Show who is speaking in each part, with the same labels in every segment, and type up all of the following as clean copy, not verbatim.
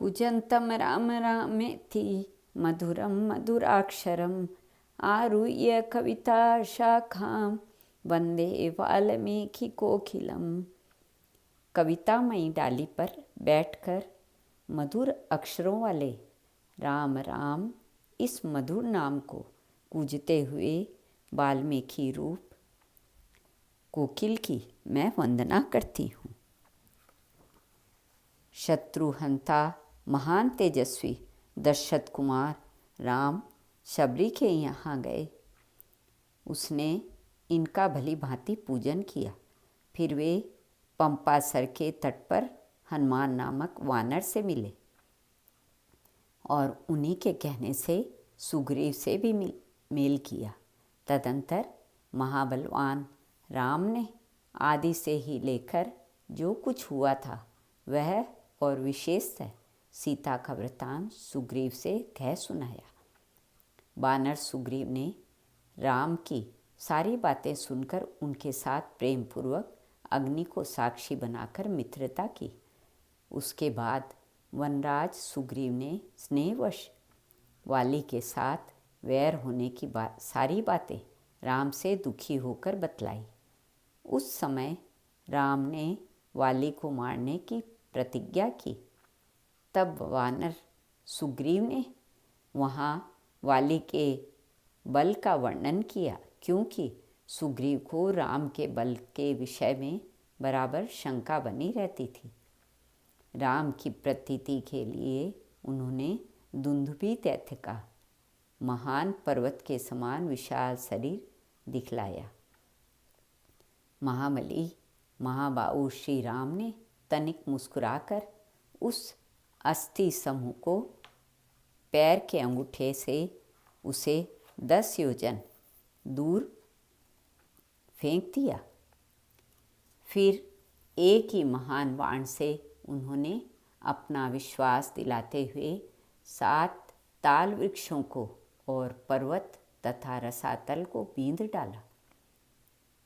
Speaker 1: कूजन्तं राम रामेति मधुरं मधुराक्षरम् आरुह्य कविताशाखां वन्दे वाल्मीकिकोकिलम्। कवितामयी डाली पर बैठकर मधुर अक्षरों वाले राम राम इस मधुर नाम को कूजते हुए वाल्मीकि रूप कोकिल की मैं वंदना करती हूँ। शत्रुहंता महान तेजस्वी दशरथ कुमार राम शबरी के यहाँ गए। उसने इनका भली भांति पूजन किया। फिर वे पंपासर के तट पर हनुमान नामक वानर से मिले और उन्हीं के कहने से सुग्रीव से भी मेल किया। तदंतर महाबलवान राम ने आदि से ही लेकर जो कुछ हुआ था वह और विशेषतः सीता का वृतांत सुग्रीव से कह सुनाया। वानर सुग्रीव ने राम की सारी बातें सुनकर उनके साथ प्रेम पूर्वक अग्नि को साक्षी बनाकर मित्रता की। उसके बाद वनराज सुग्रीव ने स्नेहवश वाली के साथ वैर होने की सारी बातें राम से दुखी होकर बतलाई। उस समय राम ने वाली को मारने की प्रतिज्ञा की। तब वानर सुग्रीव ने वहाँ वाली के बल का वर्णन किया, क्योंकि सुग्रीव को राम के बल के विषय में बराबर शंका बनी रहती थी। राम की प्रतीति के लिए उन्होंने दुंदुभी दैत्य का महान पर्वत के समान विशाल शरीर दिखलाया। महाबली महाबाहु श्री राम ने तनिक मुस्कुराकर उस अस्थि समूह को पैर के अंगूठे से उसे 10 योजन दूर फेंक दिया। फिर एक ही महान बाण से उन्होंने अपना विश्वास दिलाते हुए 7 ताल वृक्षों को और पर्वत तथा रसातल को बींध डाला।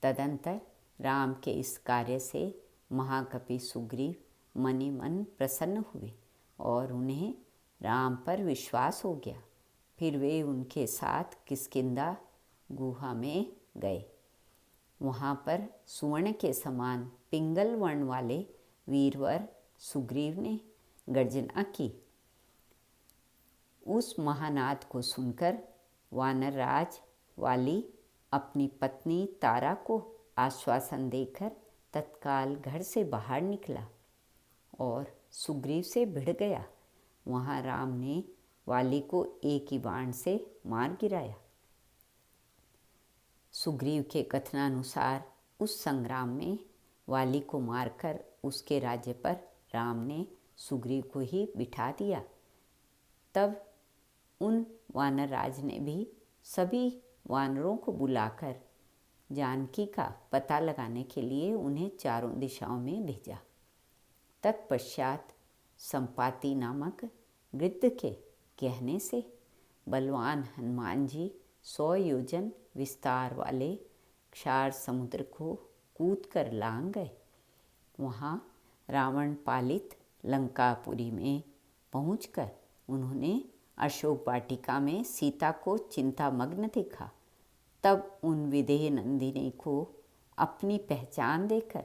Speaker 1: तदंतर राम के इस कार्य से महाकपि सुग्रीव मने मन प्रसन्न हुए और उन्हें राम पर विश्वास हो गया। फिर वे उनके साथ किष्किंधा गुहा में गए। वहाँ पर सुवर्ण के समान पिंगल वर्ण वाले वीरवर सुग्रीव ने गर्जना की। उस महानाद को सुनकर वानर राज वाली अपनी पत्नी तारा को आश्वासन देकर तत्काल घर से बाहर निकला और सुग्रीव से भिड़ गया। वहाँ राम ने वाली को एक ही बाण से मार गिराया। सुग्रीव के कथनानुसार उस संग्राम में वाली को मारकर उसके राज्य पर राम ने सुग्रीव को ही बिठा दिया। तब उन वानर राज ने भी सभी वानरों को बुलाकर जानकी का पता लगाने के लिए उन्हें चारों दिशाओं में भेजा। तत्पश्चात संपाति नामक गिद्ध के कहने से बलवान हनुमान जी 100 योजन विस्तार वाले क्षार समुद्र को कूदकर लांग गए। वहाँ रावण पालित लंकापुरी में पहुंचकर उन्होंने अशोक वाटिका में सीता को चिंतामग्न देखा। तब उन विदेह नंदिनी को अपनी पहचान देकर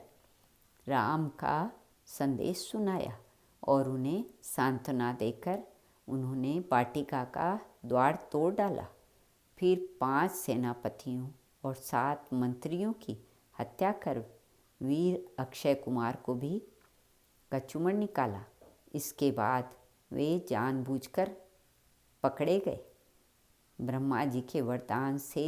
Speaker 1: राम का संदेश सुनाया और उन्हें सांत्वना देकर उन्होंने वाटिका का द्वार तोड़ डाला। फिर 5 सेनापतियों और 7 मंत्रियों की हत्या कर वीर अक्षय कुमार को भी कचूमर निकाला। इसके बाद वे जानबूझकर पकड़े गए। ब्रह्मा जी के वरदान से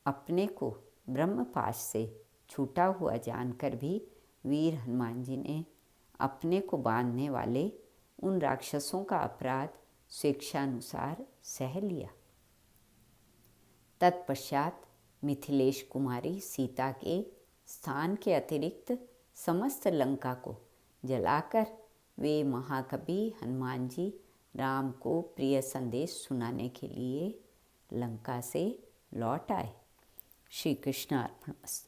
Speaker 1: अपने को ब्रह्मपाश से छूटा हुआ जानकर भी वीर हनुमान जी ने अपने को बांधने वाले उन राक्षसों का अपराध स्वेच्छानुसार सह लिया। तत्पश्चात मिथिलेश कुमारी सीता के स्थान के अतिरिक्त समस्त लंका को जलाकर वे महाकवि हनुमान जी राम को प्रिय संदेश सुनाने के लिए लंका से लौट आए। श्री कृष्ण अर्पणमस्तु।